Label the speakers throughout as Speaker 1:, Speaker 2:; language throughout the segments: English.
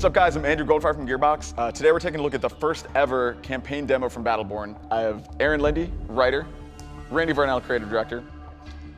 Speaker 1: What's up, guys? I'm Andrew Goldfire from Gearbox. Today we're taking a look at the first ever campaign demo from Battleborn. I have Aaron Lindy, writer, Randy Vernell, creative director.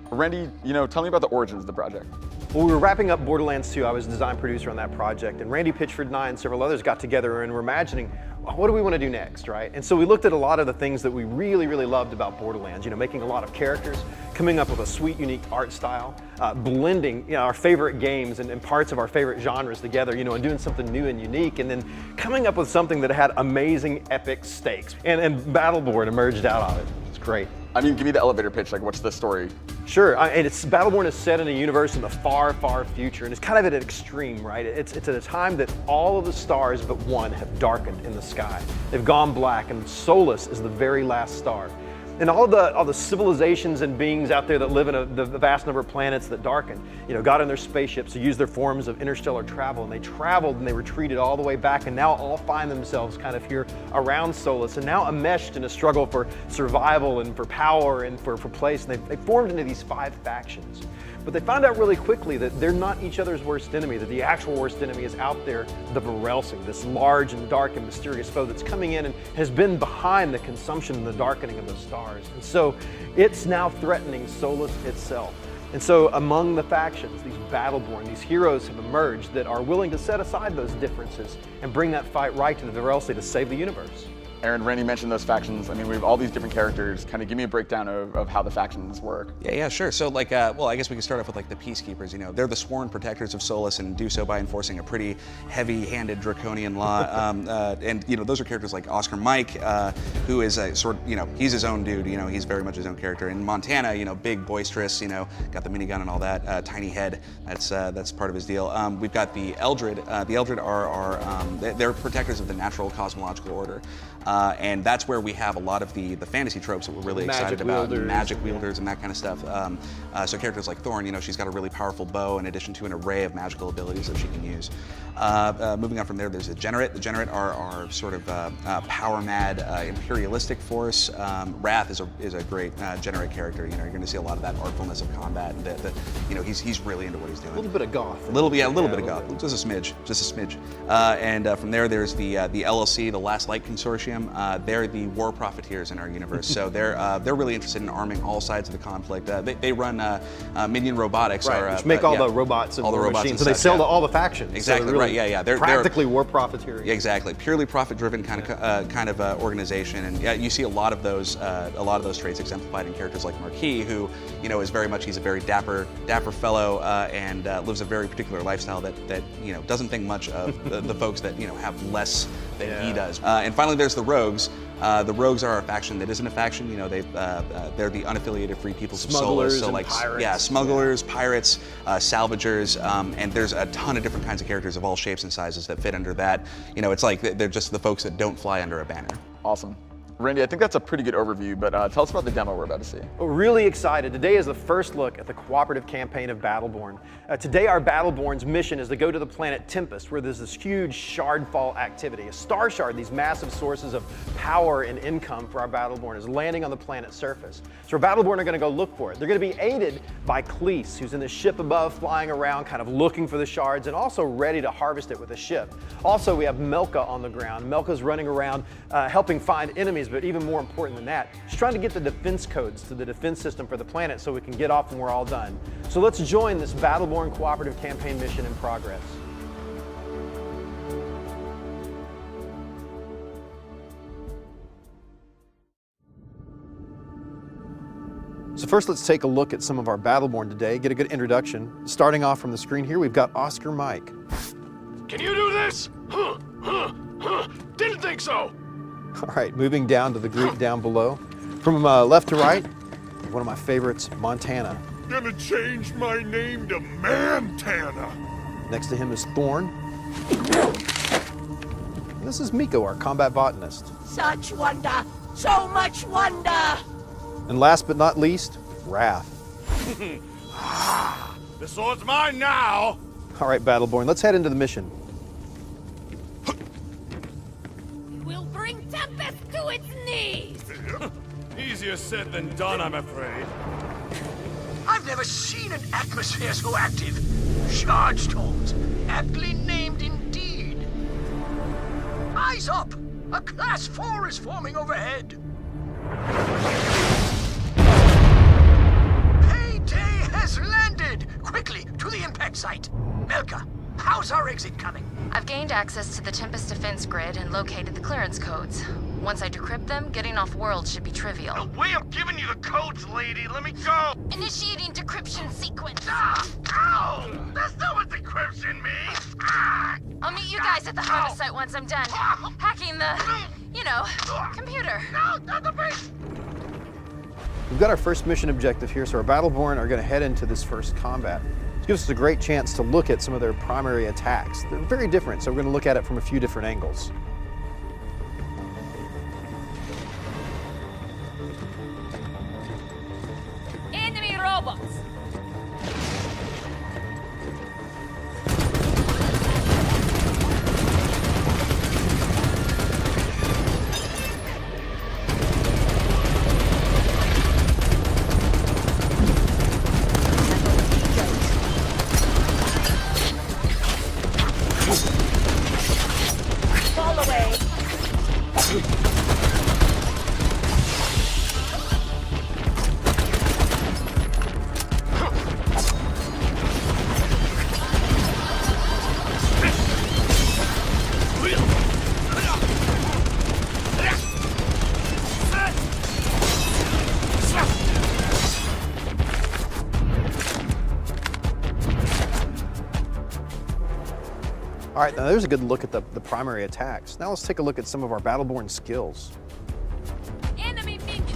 Speaker 1: Randy, tell me about the origins of the project.
Speaker 2: Well, we were wrapping up Borderlands 2. I was design producer on that project, and Randy Pitchford and I and several others got together and were imagining, what do we want to do next, right? And so we looked at a lot of the things that we really, really loved about Borderlands, making a lot of characters, coming up with a sweet, unique art style, blending our favorite games and parts of our favorite genres together, and doing something new and unique, and then coming up with something that had amazing, epic stakes. And Battleborn emerged out of it. It's great.
Speaker 1: I mean, give me the elevator pitch, what's the story?
Speaker 2: Sure, and Battleborn is set in a universe in the far, far future, and it's kind of at an extreme, right? It's at a time that all of the stars but one have darkened in the sky. They've gone black, and Solus is the very last star. And all the civilizations and beings out there that live in the vast number of planets that darken, got in their spaceships to use their forms of interstellar travel, and they traveled and they retreated all the way back, and now all find themselves kind of here around Solus, and now enmeshed in a struggle for survival and for power and for place. And they formed into these 5 factions. But they found out really quickly that they're not each other's worst enemy, that the actual worst enemy is out there, the Varelsing, this large and dark and mysterious foe that's coming in and has been behind the consumption and the darkening of the stars. And so it's now threatening Solus itself. And so among the factions, these Battleborn, these heroes have emerged that are willing to set aside those differences and bring that fight right to the Varelsing to save the universe.
Speaker 1: Aaron, Randy mentioned those factions. I mean, we have all these different characters. Kind of give me a breakdown of how the factions work.
Speaker 3: Yeah, sure. So well, I guess we can start off with the Peacekeepers. They're the sworn protectors of Solus and do so by enforcing a pretty heavy-handed draconian law. And those are characters like Oscar Mike, who is a he's his own dude. He's very much his own character. In Montana, big, boisterous, got the minigun and all that, tiny head. That's part of his deal. We've got the Eldred. The Eldred they're protectors of the natural cosmological order. And that's where we have a lot of the fantasy tropes that we're really excited about, magic wielders and that kind of stuff. So characters like Thorn, she's got a really powerful bow in addition to an array of magical abilities that she can use. Moving on from there, there's the Degenerate. The Degenerate are sort of power-mad, imperialistic force. Wrath is a great Degenerate character. You're going to see a lot of that artfulness of combat. He's really into what he's doing.
Speaker 2: A little bit of goth.
Speaker 3: A little bit of goth. Just a smidge. And from there, there's the LLC, the Last Light Consortium. They're the war profiteers in our universe, so they're really interested in arming all sides of the conflict. They run Minion Robotics,
Speaker 2: right, which make all the robots and all the machines. So they sell to all the factions.
Speaker 3: Exactly, so really
Speaker 2: They're practically war profiteering.
Speaker 3: Exactly, purely profit-driven kind of organization, and you see a lot of those traits exemplified in characters like Marquis, who is very much, he's a very dapper fellow and lives a very particular lifestyle that doesn't think much of the folks that have less than he does. And finally, there's the Rogues. The Rogues are a faction that isn't a faction. They're the unaffiliated free peoples of Solus. So
Speaker 2: pirates.
Speaker 3: Smugglers, pirates, salvagers, and there's a ton of different kinds of characters of all shapes and sizes that fit under that. It's like they're just the folks that don't fly under a banner.
Speaker 1: Awesome. Randy, I think that's a pretty good overview, but tell us about the demo we're about to see.
Speaker 2: We're really excited. Today is the first look at the cooperative campaign of Battleborn. Today, our Battleborn's mission is to go to the planet Tempest, where there's this huge shardfall activity. A star shard, these massive sources of power and income for our Battleborn, is landing on the planet's surface. So our Battleborn are going to go look for it. They're going to be aided by Cleese, who's in the ship above, flying around, kind of looking for the shards, and also ready to harvest it with a ship. Also, we have Melka on the ground. Melka's running around, helping find enemies, but even more important than that, she's trying to get the defense codes to the defense system for the planet so we can get off when we're all done. So let's join this Battleborn cooperative campaign mission in progress. So first, let's take a look at some of our Battleborn today, get a good introduction. Starting off from the screen here, we've got Oscar Mike.
Speaker 4: Can you do this? Didn't think so.
Speaker 2: All right, moving down to the group down below. From left to right, one of my favorites, Montana.
Speaker 4: Gonna change my name to Mantana.
Speaker 2: Next to him is Thorn. And this is Miko, our combat botanist.
Speaker 5: Such wonder, so much wonder.
Speaker 2: And last but not least, Wrath.
Speaker 4: The sword's mine now.
Speaker 2: All right, Battleborn, let's head into the mission.
Speaker 5: We'll bring Tempest to its knees.
Speaker 4: Easier said than done, I'm afraid.
Speaker 6: I've never seen an atmosphere so active. Shard storms, aptly named indeed. Eyes up! A Class 4 is forming overhead. Payday has landed! Quickly, to the impact site. Melka, how's our exit coming?
Speaker 7: I've gained access to the Tempest defense grid and located the clearance codes. Once I decrypt them, getting off world should be trivial.
Speaker 4: No way I'm giving you the codes, lady. Let me go.
Speaker 5: Initiating decryption sequence.
Speaker 4: Ah! Ow! That's not what decryption means. Ah!
Speaker 7: I'll meet you guys at the harvest site once I'm done. Hacking the, computer.
Speaker 4: No, not the beast!
Speaker 2: We've got our first mission objective here, so our Battleborn are going to head into this first combat. It gives us a great chance to look at some of their primary attacks. They're very different, so we're going to look at it from a few different angles.
Speaker 5: Enemy robots. Fall away.
Speaker 2: All right, now there's a good look at the primary attacks. Now let's take a look at some of our Battleborn skills.
Speaker 5: Enemy minions.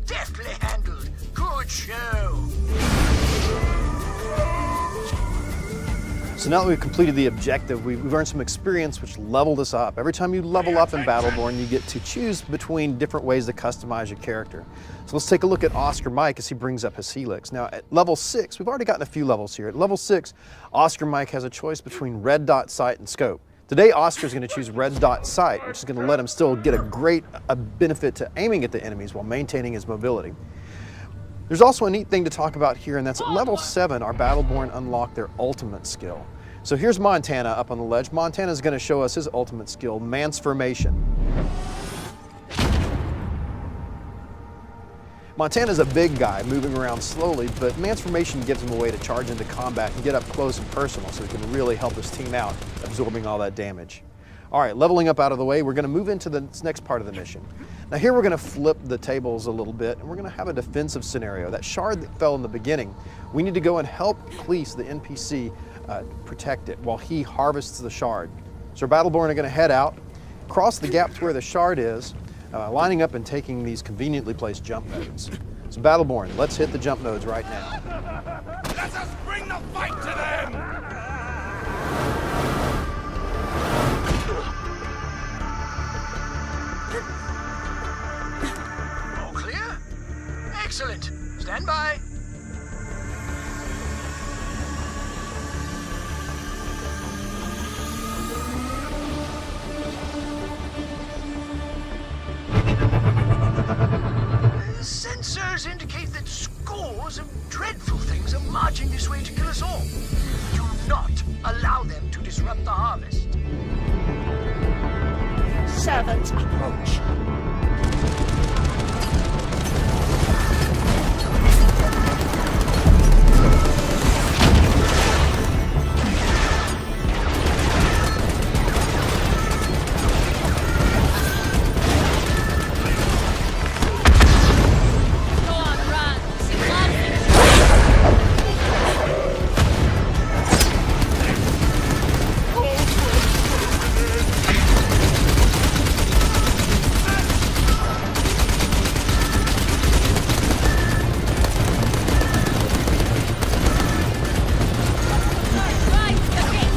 Speaker 6: Deftly handled. Good show.
Speaker 2: So now that we've completed the objective, we've earned some experience which leveled us up. Every time you level up in Battleborn, you get to choose between different ways to customize your character. So let's take a look at Oscar Mike as he brings up his helix. Now at level 6, we've already gotten a few levels here. At level 6, Oscar Mike has a choice between red dot sight and scope. Today, Oscar's going to choose red dot sight, which is going to let him still get a great benefit to aiming at the enemies while maintaining his mobility. There's also a neat thing to talk about here, and that's at level 7, our Battleborn unlock their ultimate skill. So here's Montana up on the ledge. Montana's going to show us his ultimate skill, Mansformation. Montana's a big guy moving around slowly, but Mansformation gives him a way to charge into combat and get up close and personal so he can really help his team out, absorbing all that damage. All right, leveling up out of the way, we're going to move into the next part of the mission. Now here we're going to flip the tables a little bit, and we're going to have a defensive scenario. That shard that fell in the beginning, we need to go and help Cleese, the NPC, protect it while he harvests the shard. So our Battleborn are going to head out, cross the gap to where the shard is, lining up and taking these conveniently placed jump nodes. So Battleborn, let's hit the jump nodes right now.
Speaker 4: Let us bring the fight to them!
Speaker 6: All clear? Excellent. Stand by. Sensors indicate that scores of dreadful things are marching this way to kill us all. Do not allow them to disrupt the harvest. servant approach.
Speaker 5: Go on, run. See lots of right, okay.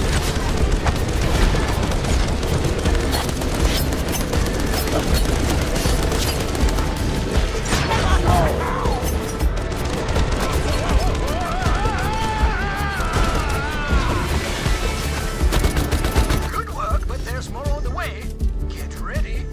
Speaker 6: Good work, but there's more on the way. Get ready.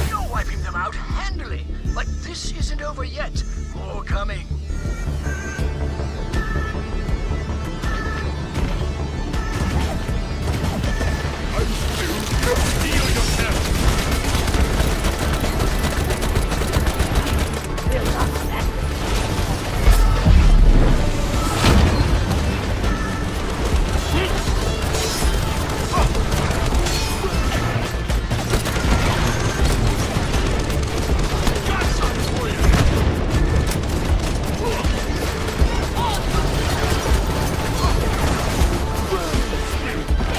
Speaker 6: You're wiping them out handily, but this isn't over yet. More coming.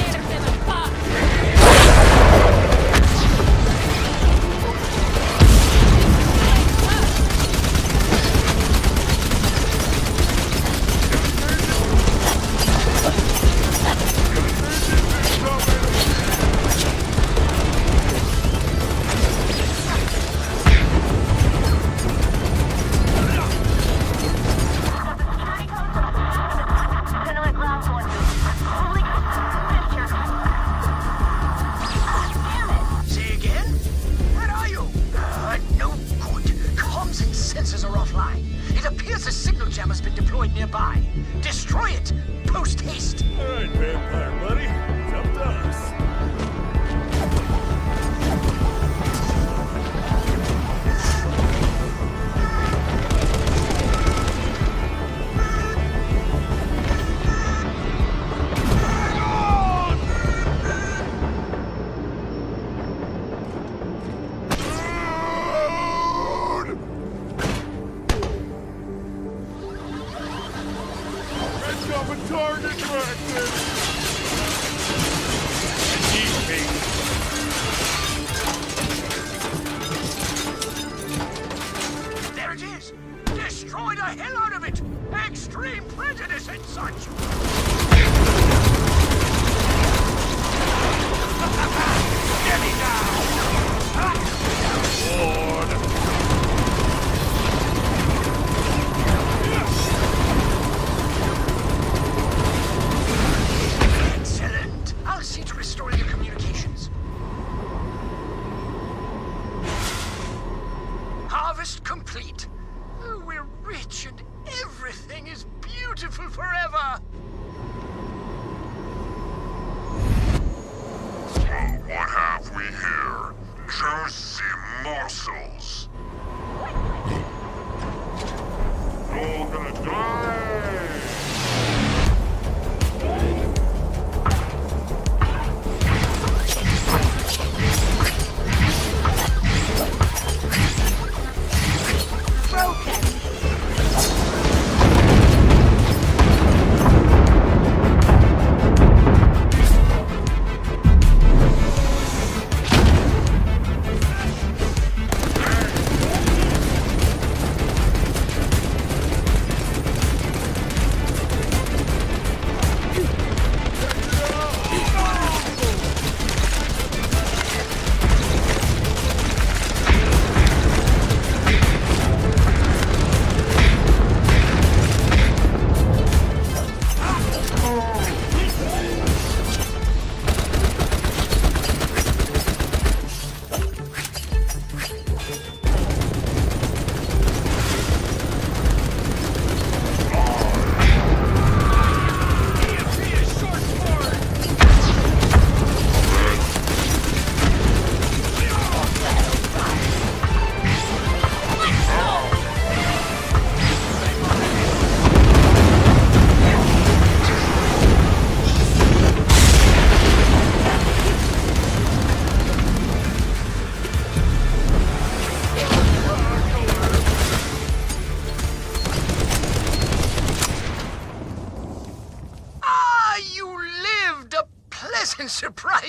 Speaker 5: Tear them apart.
Speaker 6: Say again? Where are you? No good. Comms and sensors are offline. It appears a signal jam has been deployed nearby. Destroy it! Post haste!
Speaker 4: All right, vampire buddy. It's up to us. Let's go for target practice. Eat me.
Speaker 6: There it is! Destroy the hell out of it! Extreme prejudice and such! Get me down! Excellent! I'll see to restoring the communications. Harvest complete. Oh, we're rich and everything is beautiful forever.
Speaker 4: What have we here? Juicy morsels. You're gonna die!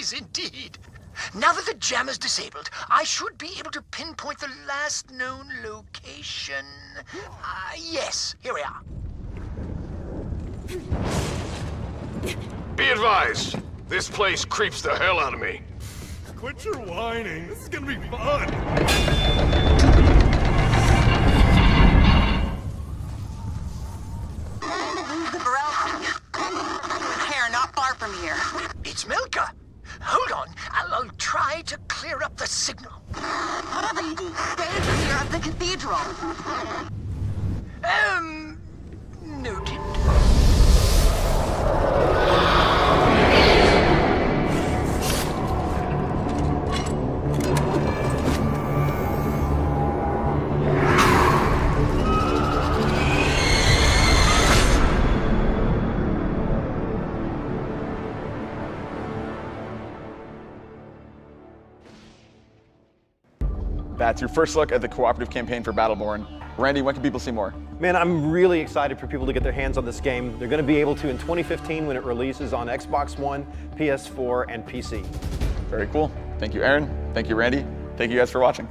Speaker 6: is indeed. Now that the jam is disabled, I should be able to pinpoint the last known location. Yes, here we are.
Speaker 4: Be advised, this place creeps the hell out of me.
Speaker 8: Quit your whining. This is gonna be fun.
Speaker 9: Hair not far from here.
Speaker 6: It's Milka. Hold on, I'll try to clear up the signal.
Speaker 9: Stay clear of the cathedral.
Speaker 6: Noted.
Speaker 1: That's your first look at the cooperative campaign for Battleborn. Randy, when can people see more?
Speaker 2: Man, I'm really excited for people to get their hands on this game. They're going to be able to in 2015 when it releases on Xbox One, PS4, and PC.
Speaker 1: Very cool. Thank you, Aaron. Thank you, Randy. Thank you guys for watching.